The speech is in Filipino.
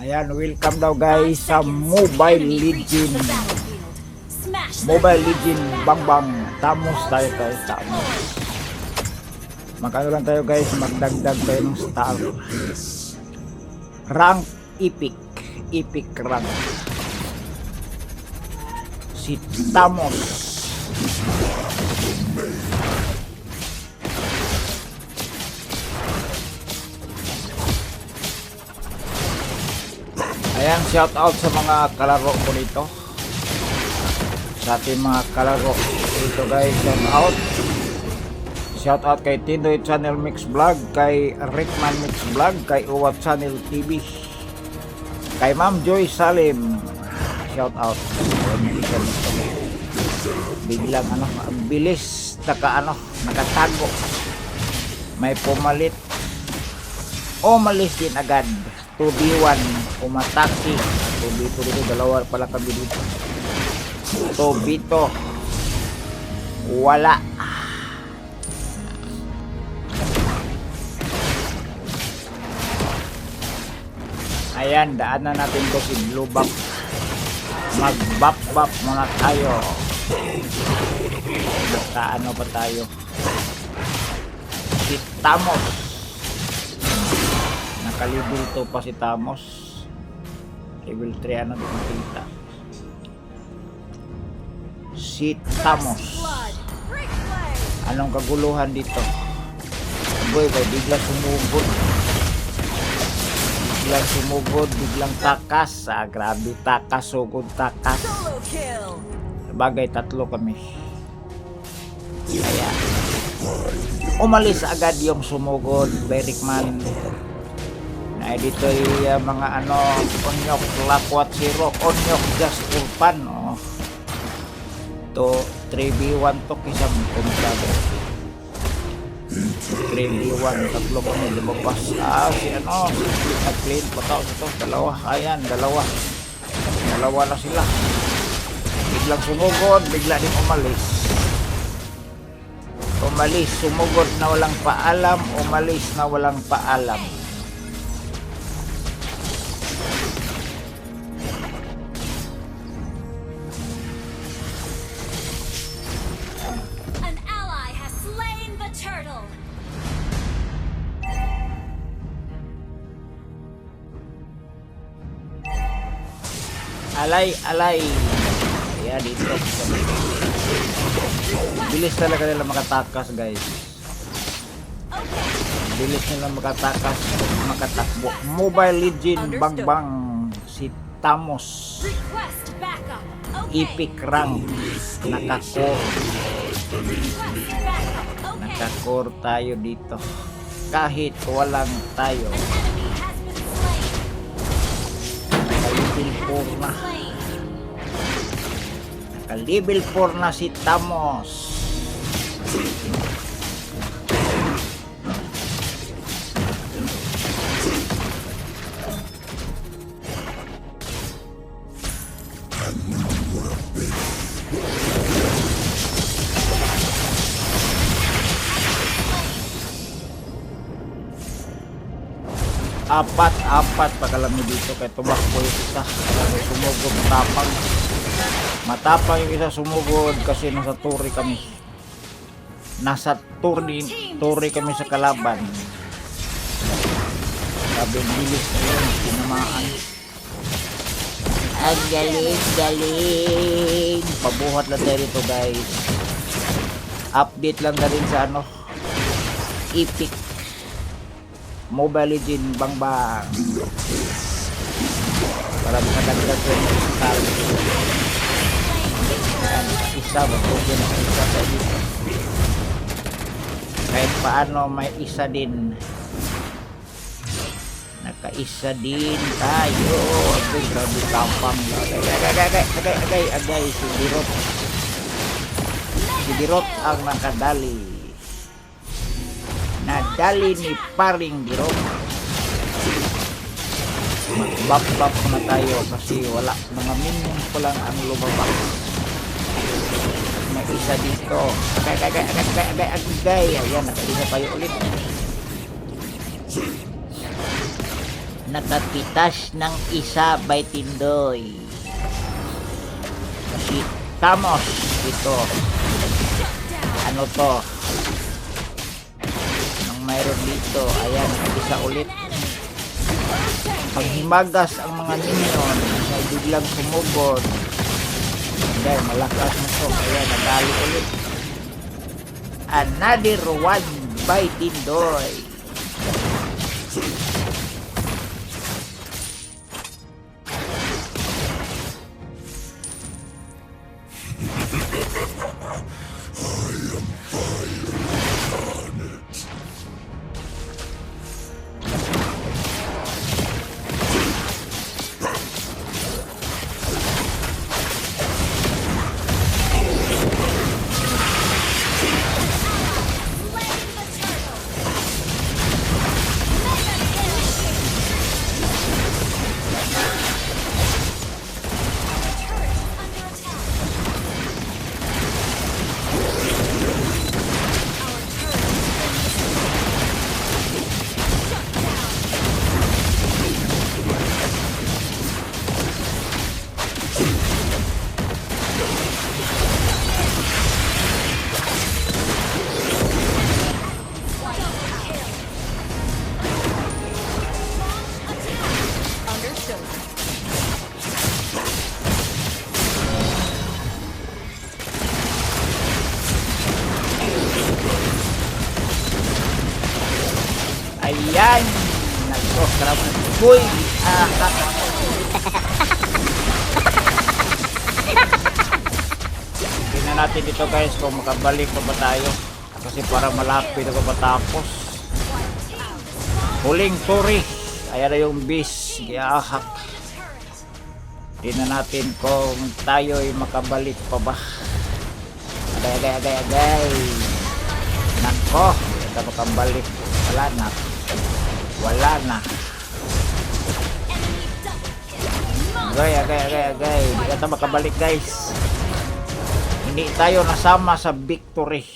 Ayan, welcome daw guys sa Mobile Legend. Mobile Legend Bang Bang. Tamos tayo guys, tamos. Magkano lang tayo guys, magdagdag tayo ng star. Rank epic. Epic rank. Si Tamos. Ayan, shout out sa mga kalaro ko dito. Sa ating mga kalaro dito guys, shout out. Shout out kay Tindoy Channel Mix Vlog, kay Rickman Mix Vlog, kay Uwat Channel TV, kay Ma'am Joy Salim. Shout out. Biglang bilis nakatago. May pumalit. Umalis din agad. 2v1 umatake. 2v2 dito, dalawa pala kami dito. 2v2 wala. Ayan, daanan natin to si Blue Buff. Mag-buff muna tayo. Nakaano pa tayo. Si Tamos. Naka-level 2 pa si Tamos. Level 3 ano doon kita. Si Tamos. Anong kaguluhan dito? Boy, bigla sumugod. Biglang takas. Grabe, takas, sugod, takas. Sabagay, tatlo kami. Kaya, umalis agad yung sumugod, Berikman. Na dito yung mga Onyok, Lakwat Zero, Onyok, Just Ulpan. To 3v1 to kisang kumsado. 3v1, tatlo kami, lumabas. Si nag-clean pa tao ito, dalawa. Ayan, dalawa na sila. Biglang sumugod, bigla din umalis, sumugod na walang paalam, umalis na walang paalam. An ally has slain the turtle. Alay. Ayan, dito. Bilis talaga nila makatakas guys. Bilis nila makatakbo. Mobile Legend Bang Bang. Si Tamos. Epic rank. Nakacore tayo dito. Kahit walang tayo. Level 4 na si Tamos. Apat pagkalami dito kay tumakbo yung isa. Sumugod tapang. Matapang yung isa sumugod kasi nasa turi kami. Turi kami sa kalaban. Sabi bilis na yun, tinamaan. Ang galing. Pabuhat lang tayo dito guys. Update lang na rin sa Epic Mobile Legend Bang Bang. Para makadagdag ko yung star. Isa ba po yun ang isa sa dito. Kahit paano may isa din. Nakaisa din tayo. Ito grabe tapang. Agay. Si Dirot ang nakadali. Nadali ni paring Dirot. Mag-buff na tayo kasi wala, mga minions ko lang ang lumabas. May isa dito. Agay. Ayan, nakaisa tayo ulit. Nakapitas ng isa by Tindoy. Si Tamos ito. Ano to? Nang mayroon dito. Ayan, isa ulit. Paghimagas ang mga minion, ay biglang sumugod. Ayan, malakas na to. Ayan, nadali ulit. Another one by Tindoy. Ayan! Nagkokrab ng buhay! Tingnan natin dito guys kung makabalik pa ba tayo. Kasi para malapit na pa matapos. Huling turi. Ayan na yung bis. Giyahak. Tingnan natin kung tayo ay makabalik pa ba. Agay. Nako! Ito makabalik. Wala na. Agay. Hindi ka tayo makabalik guys. Hindi tayo nasama sa victory.